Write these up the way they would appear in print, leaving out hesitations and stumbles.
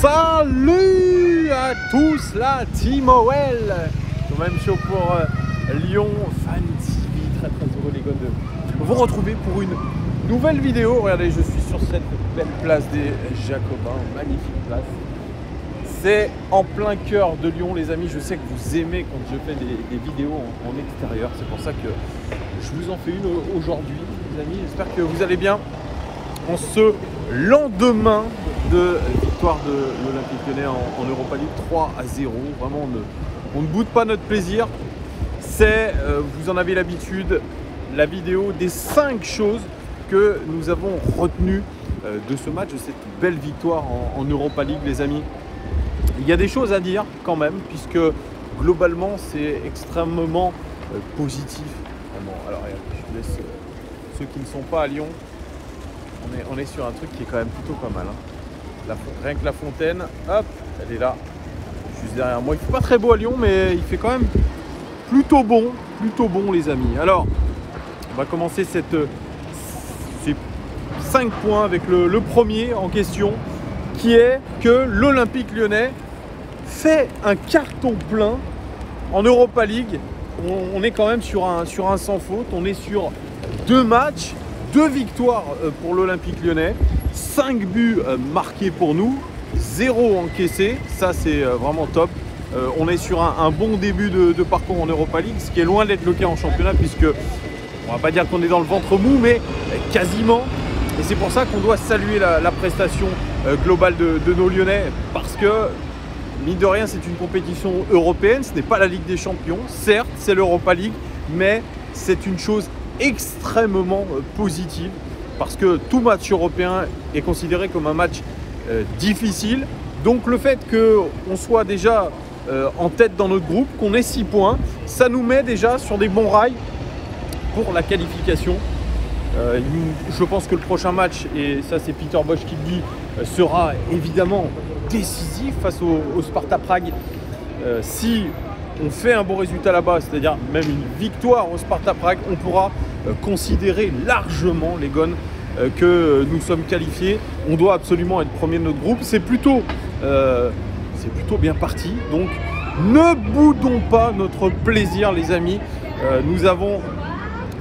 Salut à tous la Team OL. Quand même chaud pour Lyon Fan TV. Très heureux les gars de vous retrouver pour une nouvelle vidéo. Regardez, je suis sur cette belle place des Jacobins, magnifique place. C'est en plein cœur de Lyon les amis. Je sais que vous aimez quand je fais des vidéos en extérieur. C'est pour ça que je vous en fais une aujourd'hui les amis. J'espère que vous allez bien en ce lendemain de victoire de l'Olympique Lyonnais en Europa League 3-0. Vraiment, on ne boude pas notre plaisir. C'est, vous en avez l'habitude, la vidéo des 5 choses que nous avons retenues de ce match, de cette belle victoire en Europa League, les amis. Il y a des choses à dire quand même, puisque globalement, c'est extrêmement positif. Vraiment. Alors, je laisse ceux qui ne sont pas à Lyon. On est sur un truc qui est quand même plutôt pas mal. Hein. Rien que la fontaine, hop, elle est là, juste derrière moi. Il ne fait pas très beau à Lyon, mais il fait quand même plutôt bon les amis. Alors, on va commencer ces 5 points avec le premier en question, qui est que l'Olympique Lyonnais fait un carton plein en Europa League. On est quand même sur un sans faute. On est sur 2 matchs. 2 victoires pour l'Olympique Lyonnais, 5 buts marqués pour nous, 0 encaissé, ça c'est vraiment top. On est sur un bon début de parcours en Europa League, ce qui est loin d'être le cas en championnat, puisque on va pas dire qu'on est dans le ventre mou, mais quasiment. Et c'est pour ça qu'on doit saluer la prestation globale de nos Lyonnais, parce que, mine de rien, c'est une compétition européenne, ce n'est pas la Ligue des Champions, certes c'est l'Europa League, mais c'est une chose extrêmement positive parce que tout match européen est considéré comme un match difficile. Donc le fait qu'on soit déjà en tête dans notre groupe, qu'on ait 6 points, ça nous met déjà sur des bons rails pour la qualification. Je pense que le prochain match, et ça c'est Peter Bosz qui le dit, sera évidemment décisif face au Sparta Prague. Si on fait un bon résultat là-bas, c'est-à-dire même une victoire au Sparta Prague, on pourra considérer largement les Gones que nous sommes qualifiés. On doit absolument être premier de notre groupe. C'est plutôt bien parti. Donc ne boudons pas notre plaisir les amis. Nous avons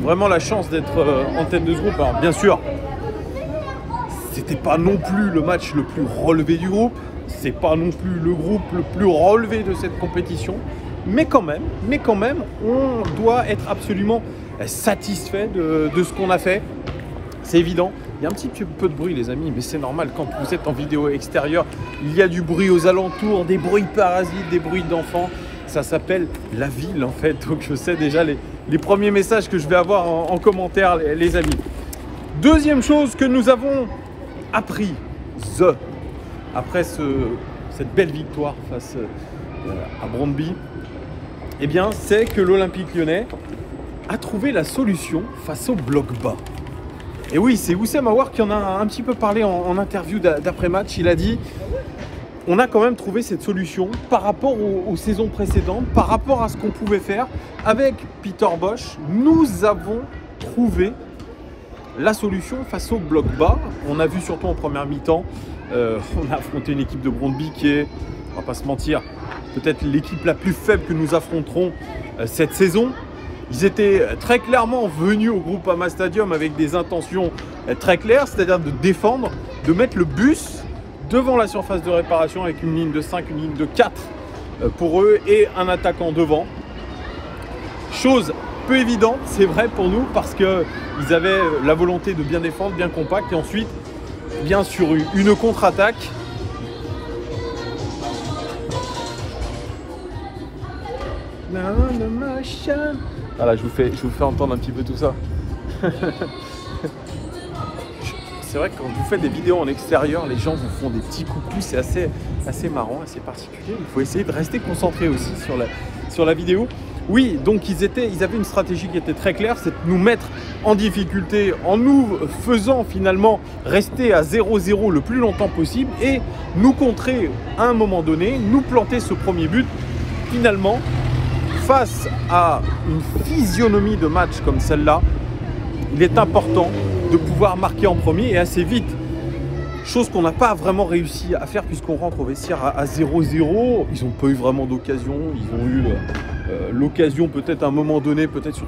vraiment la chance d'être en tête de ce groupe. Alors bien sûr, c'était pas non plus le match le plus relevé du groupe. C'est pas non plus le groupe le plus relevé de cette compétition. Mais quand même, on doit être absolument satisfait de ce qu'on a fait. C'est évident. Il y a un petit peu de bruit, les amis, mais c'est normal. Quand vous êtes en vidéo extérieure, il y a du bruit aux alentours, des bruits parasites, des bruits d'enfants. Ça s'appelle la ville, en fait. Donc, je sais déjà les premiers messages que je vais avoir en commentaire, les amis. Deuxième chose que nous avons appris, après cette belle victoire face à Brøndby, eh bien, c'est que l'Olympique Lyonnais a trouvé la solution face au bloc bas. Et oui, c'est Oussem Aouar qui en a un petit peu parlé en interview d'après-match. Il a dit, on a quand même trouvé cette solution par rapport aux saisons précédentes, par rapport à ce qu'on pouvait faire. Avec Peter Bosz, nous avons trouvé la solution face au bloc bas. On a vu surtout en première mi-temps, on a affronté une équipe de Brøndby qui est, on va pas se mentir, peut-être l'équipe la plus faible que nous affronterons cette saison. Ils étaient très clairement venus au Groupama Stadium avec des intentions très claires, c'est-à-dire de défendre, de mettre le bus devant la surface de réparation avec une ligne de 5, une ligne de 4 pour eux et un attaquant devant. Chose peu évidente, c'est vrai pour nous, parce qu'ils avaient la volonté de bien défendre, bien compact, et ensuite, bien sur une contre-attaque, voilà, je vous fais entendre un petit peu tout ça. C'est vrai que quand vous faites des vidéos en extérieur, les gens vous font des petits coups de pouce, c'est assez marrant, assez particulier. Il faut essayer de rester concentré aussi sur la vidéo. Oui, donc ils avaient une stratégie qui était très claire, c'est de nous mettre en difficulté en nous faisant finalement rester à 0-0 le plus longtemps possible et nous contrer à un moment donné, nous planter ce premier but. Finalement, face à une physionomie de match comme celle-là, il est important de pouvoir marquer en premier et assez vite. Chose qu'on n'a pas vraiment réussi à faire puisqu'on rentre au vestiaire à 0-0. Ils n'ont pas eu vraiment d'occasion. Ils ont eu l'occasion peut-être à un moment donné, peut-être sur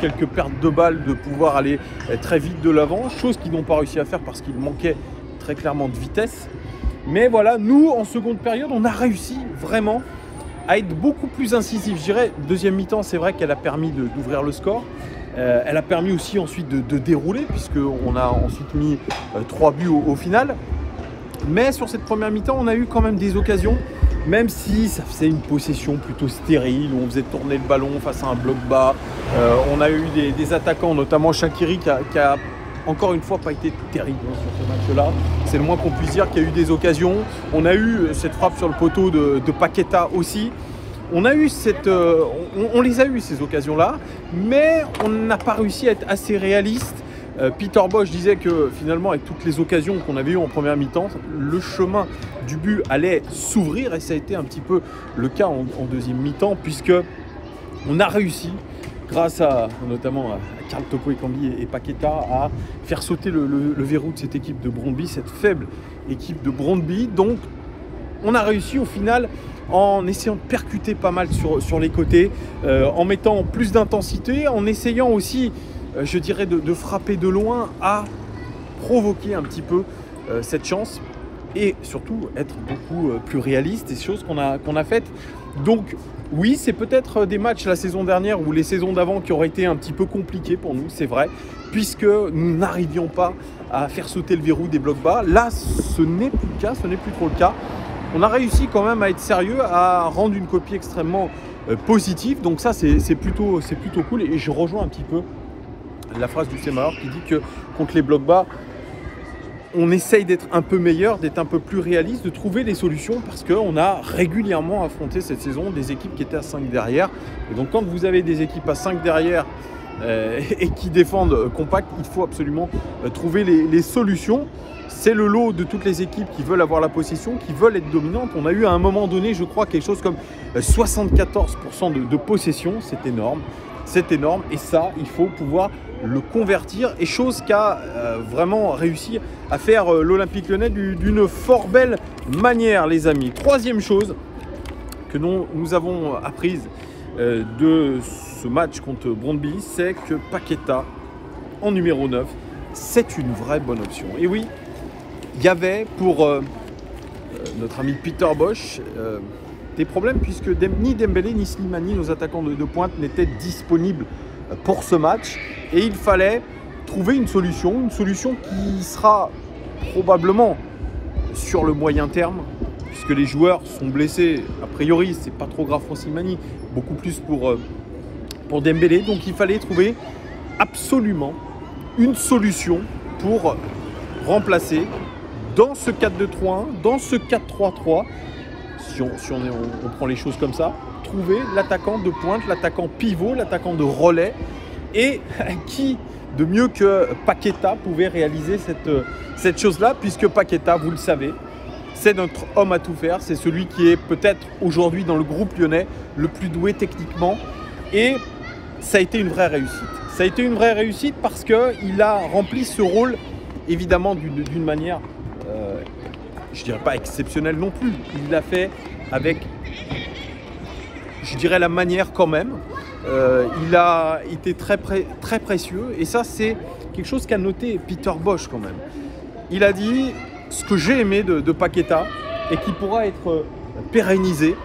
quelques pertes de balles, de pouvoir aller très vite de l'avant. Chose qu'ils n'ont pas réussi à faire parce qu'il manquait très clairement de vitesse. Mais voilà, nous, en seconde période, on a réussi vraiment à être beaucoup plus incisif. Je dirais, deuxième mi-temps, c'est vrai qu'elle a permis d'ouvrir le score. Elle a permis aussi ensuite de dérouler, puisqu'on a ensuite mis 3 buts au final. Mais sur cette première mi-temps, on a eu quand même des occasions, même si ça faisait une possession plutôt stérile, où on faisait tourner le ballon face à un bloc bas. On a eu des attaquants, notamment Shaqiri, qui a encore une fois pas été terrible sur ce match-là. C'est le moins qu'on puisse dire qu'il y a eu des occasions. On a eu cette frappe sur le poteau de Paqueta aussi. On a eu on les a eu ces occasions-là, mais on n'a pas réussi à être assez réaliste. Peter Bosz disait que finalement, avec toutes les occasions qu'on avait eues en première mi-temps, le chemin du but allait s'ouvrir et ça a été un petit peu le cas en deuxième mi-temps, puisque on a réussi, grâce à notamment à Karl Toko Ekambi et Paqueta, à faire sauter le verrou de cette équipe de Brøndby, cette faible équipe de Brøndby. Donc on a réussi au final, en essayant de percuter pas mal sur les côtés, en mettant plus d'intensité, en essayant aussi, je dirais, de frapper de loin, à provoquer un petit peu cette chance et surtout être beaucoup plus réaliste, des choses qu'on a faites. Donc oui, c'est peut-être des matchs la saison dernière ou les saisons d'avant qui auraient été un petit peu compliqués pour nous, c'est vrai, puisque nous n'arrivions pas à faire sauter le verrou des blocs bas. Là, ce n'est plus le cas, ce n'est plus trop le cas. On a réussi quand même à être sérieux, à rendre une copie extrêmement positive. Donc ça, c'est plutôt cool. Et je rejoins un petit peu la phrase du Sémar qui dit que contre les blocs bas, on essaye d'être un peu meilleur, d'être un peu plus réaliste, de trouver des solutions, parce qu'on a régulièrement affronté cette saison des équipes qui étaient à 5 derrière. Et donc quand vous avez des équipes à 5 derrière et qui défendent compact, il faut absolument trouver les solutions. C'est le lot de toutes les équipes qui veulent avoir la possession, qui veulent être dominantes. On a eu à un moment donné, je crois, quelque chose comme 74% de possession. C'est énorme. C'est énorme. Et ça, il faut pouvoir le convertir. Et chose qu'a vraiment réussi à faire l'Olympique Lyonnais d'une fort belle manière, les amis. Troisième chose que nous avons apprise de ce match contre Brøndby, c'est que Paqueta, en numéro 9, c'est une vraie bonne option. Et oui, il y avait pour notre ami Peter Bosz des problèmes, puisque ni Dembélé ni Slimani, nos attaquants de pointe, n'étaient disponibles pour ce match. Et il fallait trouver une solution qui sera probablement sur le moyen terme, puisque les joueurs sont blessés. A priori, c'est pas trop grave pour Slimani, beaucoup plus pour Dembélé. Donc il fallait trouver absolument une solution pour remplacer dans ce 4-2-3-1, dans ce 4-3-3, si on prend les choses comme ça, trouver l'attaquant de pointe, l'attaquant pivot, l'attaquant de relais, et qui de mieux que Paqueta pouvait réaliser cette chose-là, puisque Paqueta, vous le savez, c'est notre homme à tout faire, c'est celui qui est peut-être aujourd'hui dans le groupe lyonnais le plus doué techniquement, et ça a été une vraie réussite. Ça a été une vraie réussite parce qu'il a rempli ce rôle, évidemment, d'une manière, je dirais pas exceptionnelle non plus. Il l'a fait avec, je dirais, la manière quand même. Il a été très précieux. Et ça, c'est quelque chose qu'a noté Peter Bosz quand même. Il a dit, ce que j'ai aimé de Paqueta et qui pourra être pérennisé,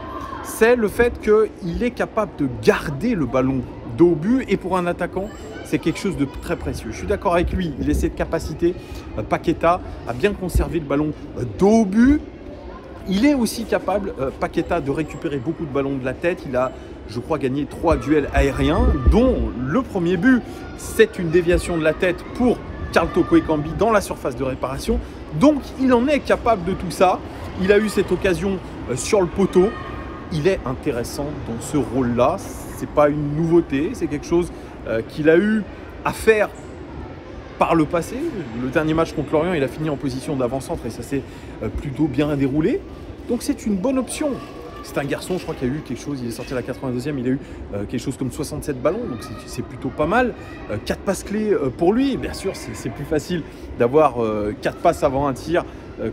c'est le fait qu'il est capable de garder le ballon dos au but, et pour un attaquant, c'est quelque chose de très précieux. Je suis d'accord avec lui, il a cette capacité, Paqueta, à bien conserver le ballon dos au but. Il est aussi capable, Paqueta, de récupérer beaucoup de ballons de la tête. Il a, je crois, gagné 3 duels aériens, dont le premier but, c'est une déviation de la tête pour Karl Toko Ekambi dans la surface de réparation. Donc, il en est capable de tout ça. Il a eu cette occasion sur le poteau. Il est intéressant dans ce rôle-là. C'est pas une nouveauté, c'est quelque chose qu'il a eu à faire par le passé. Le dernier match contre Lorient, il a fini en position d'avant-centre et ça s'est plutôt bien déroulé. Donc c'est une bonne option. C'est un garçon, je crois qu'il a eu quelque chose, il est sorti à la 82e, il a eu quelque chose comme 67 ballons, donc c'est plutôt pas mal. 4 passes clés pour lui, bien sûr c'est plus facile d'avoir 4 passes avant un tir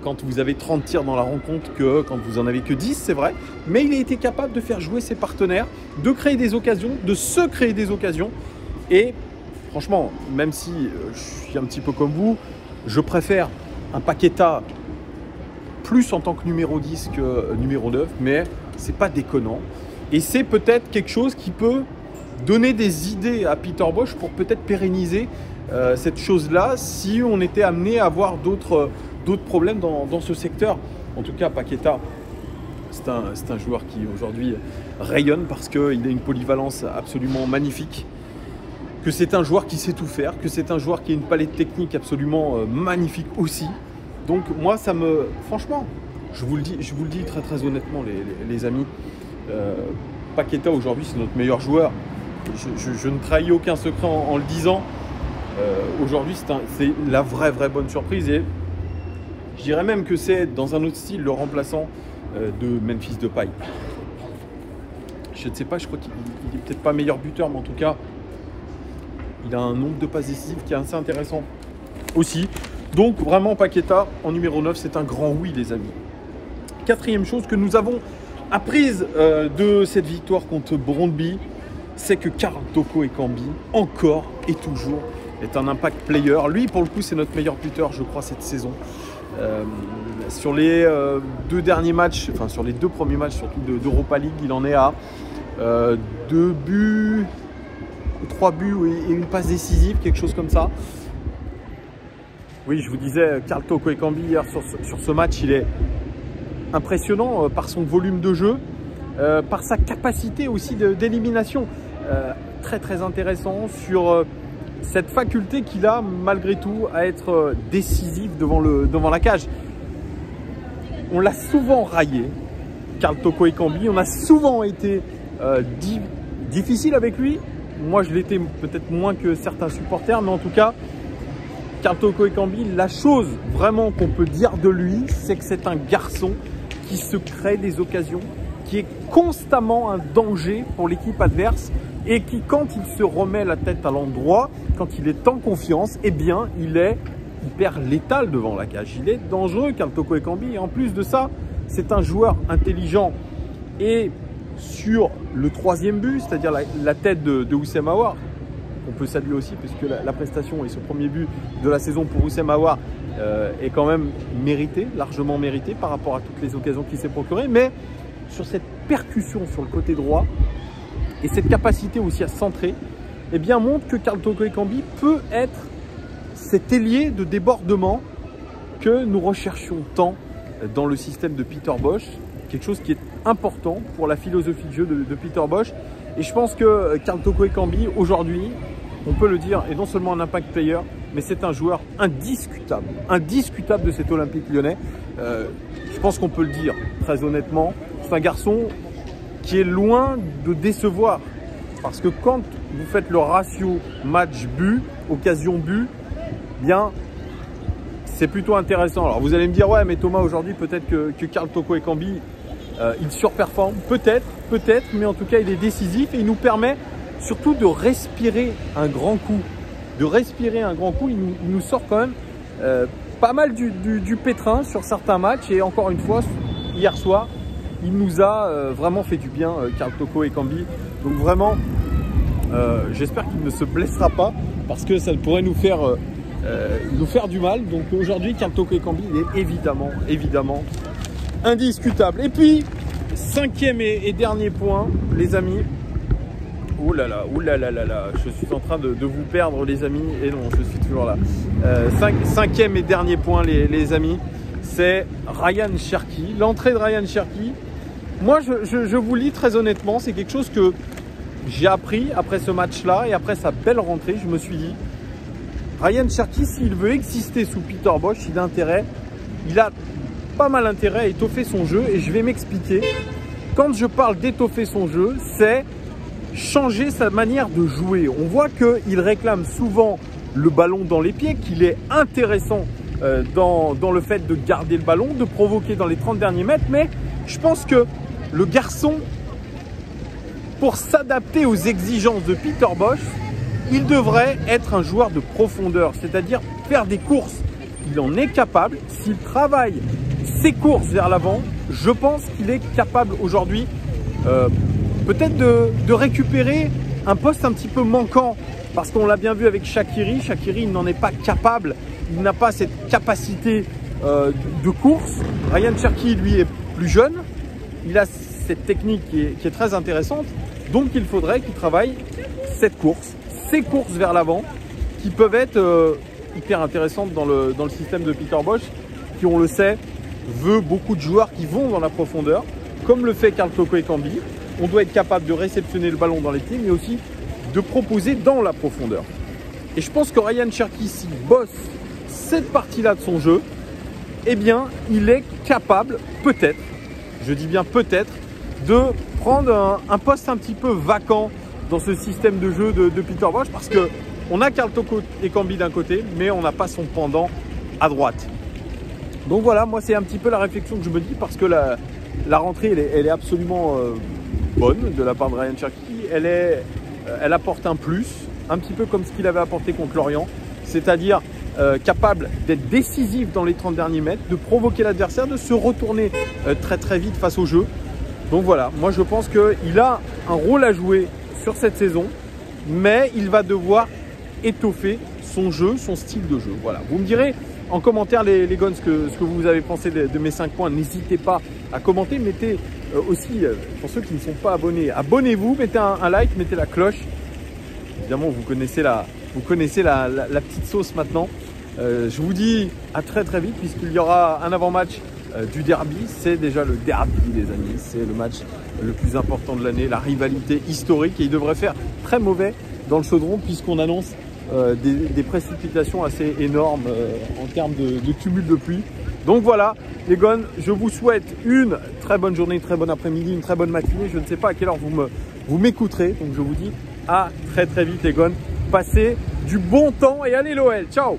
quand vous avez 30 tirs dans la rencontre que quand vous en avez que 10, c'est vrai. Mais il a été capable de faire jouer ses partenaires, de créer des occasions, de se créer des occasions. Et franchement, même si je suis un petit peu comme vous, je préfère un Paqueta plus en tant que numéro 10 que numéro 9, mais c'est pas déconnant. Et c'est peut-être quelque chose qui peut donner des idées à Peter Bosz pour peut-être pérenniser cette chose-là si on était amené à avoir d'autres problèmes dans ce secteur. En tout cas, Paqueta, c'est un joueur qui aujourd'hui rayonne parce qu'il a une polyvalence absolument magnifique, que c'est un joueur qui sait tout faire, que c'est un joueur qui a une palette technique absolument magnifique aussi. Donc moi, franchement, je vous le dis très très honnêtement les amis, Paqueta aujourd'hui c'est notre meilleur joueur. Je ne trahis aucun secret en le disant. Aujourd'hui c'est la vraie bonne surprise et je dirais même que c'est dans un autre style le remplaçant de Memphis Depay. Je ne sais pas, je crois qu'il n'est peut-être pas meilleur buteur, mais en tout cas il a un nombre de passes décisives qui est assez intéressant aussi. Donc vraiment Paqueta en numéro 9, c'est un grand oui les amis. Quatrième chose que nous avons apprise de cette victoire contre Brøndby, c'est que Karl Toko Ekambi, encore et toujours, est un impact player. Lui, pour le coup, c'est notre meilleur buteur, je crois, cette saison. Sur les deux derniers matchs, enfin sur les deux premiers matchs, surtout d'Europa League, il en est à 2 buts, 3 buts et une passe décisive, quelque chose comme ça. Oui, je vous disais, Karl Toko Ekambi, hier, sur ce match, il est impressionnant par son volume de jeu, par sa capacité aussi d'élimination. Très intéressant sur cette faculté qu'il a malgré tout à être décisif devant la cage. On l'a souvent raillé, Karl Toko Ekambi, on a souvent été difficile avec lui. Moi je l'étais peut-être moins que certains supporters, mais en tout cas Karl Toko Ekambi, la chose vraiment qu'on peut dire de lui, c'est que c'est un garçon qui se crée des occasions, qui est constamment un danger pour l'équipe adverse et qui, quand il se remet la tête à l'endroit, quand il est en confiance, eh bien, il est hyper létal devant la cage. Il est dangereux, Karl Toko Ekambi. Et en plus de ça, c'est un joueur intelligent. Et sur le troisième but, c'est-à-dire la tête de Houssem Aouar, on peut saluer aussi, puisque la prestation et ce premier but de la saison pour Houssem Aouar est quand même mérité, largement mérité par rapport à toutes les occasions qu'il s'est procurées. Mais sur cette percussion sur le côté droit et cette capacité aussi à centrer, eh bien, montre que Karl Toko Ekambi peut être cet ailier de débordement que nous recherchions tant dans le système de Peter Bosz. Quelque chose qui est important pour la philosophie de jeu de Peter Bosz. Et je pense que Karl Toko Ekambi, aujourd'hui, on peut le dire, est non seulement un impact player, mais c'est un joueur indiscutable de cet Olympique Lyonnais. Je pense qu'on peut le dire très honnêtement. C'est un garçon qui est loin de décevoir. Parce que quand vous faites le ratio match-but, occasion-but, bien, c'est plutôt intéressant. Alors vous allez me dire, ouais, mais Thomas, aujourd'hui, peut-être que Karl Toko Ekambi, il surperforme. Peut-être, mais en tout cas, il est décisif et il nous permet surtout de respirer un grand coup. Il nous sort quand même pas mal du pétrin sur certains matchs. Et encore une fois, hier soir, il nous a vraiment fait du bien, Karl Toko Ekambi. Donc vraiment, j'espère qu'il ne se blessera pas parce que ça pourrait nous faire du mal. Donc aujourd'hui, Karl Toko Ekambi, il est évidemment indiscutable. Et puis, cinquième et dernier point, les amis. Ouh là là, je suis en train de vous perdre, les amis. Et non, je suis toujours là. Cinquième et dernier point, les amis, c'est Ryan Cherki. L'entrée de Ryan Cherki. Moi, je vous le dis très honnêtement, c'est quelque chose que j'ai appris après ce match-là et après sa belle rentrée. Je me suis dit, Ryan Cherki, s'il veut exister sous Peter Bosz, il a pas mal intérêt à étoffer son jeu et je vais m'expliquer. Quand je parle d'étoffer son jeu, c'est changer sa manière de jouer. On voit qu'il réclame souvent le ballon dans les pieds, qu'il est intéressant dans le fait de garder le ballon, de provoquer dans les 30 derniers mètres, mais je pense que le garçon, pour s'adapter aux exigences de Peter Bosz, il devrait être un joueur de profondeur, c'est-à-dire faire des courses il en est capable. S'il travaille ses courses vers l'avant, je pense qu'il est capable aujourd'hui peut-être de récupérer un poste un petit peu manquant. Parce qu'on l'a bien vu avec Shaqiri. Shaqiri, il n'en est pas capable. Il n'a pas cette capacité de course. Ryan Cherki, lui, est plus jeune. Il a cette technique qui est très intéressante. Donc, il faudrait qu'il travaille ces courses vers l'avant, qui peuvent être hyper intéressantes dans le système de Peter Bosz, qui, on le sait, veut beaucoup de joueurs qui vont dans la profondeur, comme le fait Karl Toko Ekambi. On doit être capable de réceptionner le ballon dans les pieds, mais aussi de proposer dans la profondeur. Et je pense que Ryan Cherki, s'il bosse cette partie-là de son jeu, eh bien, il est capable, peut-être, je dis bien peut-être, de prendre un poste un petit peu vacant dans ce système de jeu de Peter Bosz, parce qu'on a Karl Toko Ekambi d'un côté, mais on n'a pas son pendant à droite. Donc voilà, moi c'est un petit peu la réflexion que je me dis, parce que la rentrée, elle est absolument bonne de la part de Ryan Cherki. Elle apporte un plus, un petit peu comme ce qu'il avait apporté contre Lorient, c'est-à-dire capable d'être décisif dans les 30 derniers mètres, de provoquer l'adversaire, de se retourner très très vite face au jeu. Donc voilà, moi je pense qu'il a un rôle à jouer sur cette saison, mais il va devoir étoffer son jeu, son style de jeu. Voilà, vous me direz en commentaire les Guns ce que vous avez pensé de mes 5 points. N'hésitez pas à commenter, mettez aussi, pour ceux qui ne sont pas abonnés, abonnez-vous, mettez un like, mettez la cloche. Évidemment, vous connaissez la petite sauce maintenant. Je vous dis à très très vite, puisqu'il y aura un avant-match du derby. C'est déjà le derby, les amis. C'est le match le plus important de l'année, la rivalité historique. Et il devrait faire très mauvais dans le chaudron, puisqu'on annonce des précipitations assez énormes en termes de cumul de pluie. Donc voilà, les Guns, je vous souhaite une très bonne journée, une très bonne après-midi, une très bonne matinée. Je ne sais pas à quelle heure vous m'écouterez. Donc je vous dis à très très vite, les Guns. Passez du bon temps et allez l'OL. Ciao!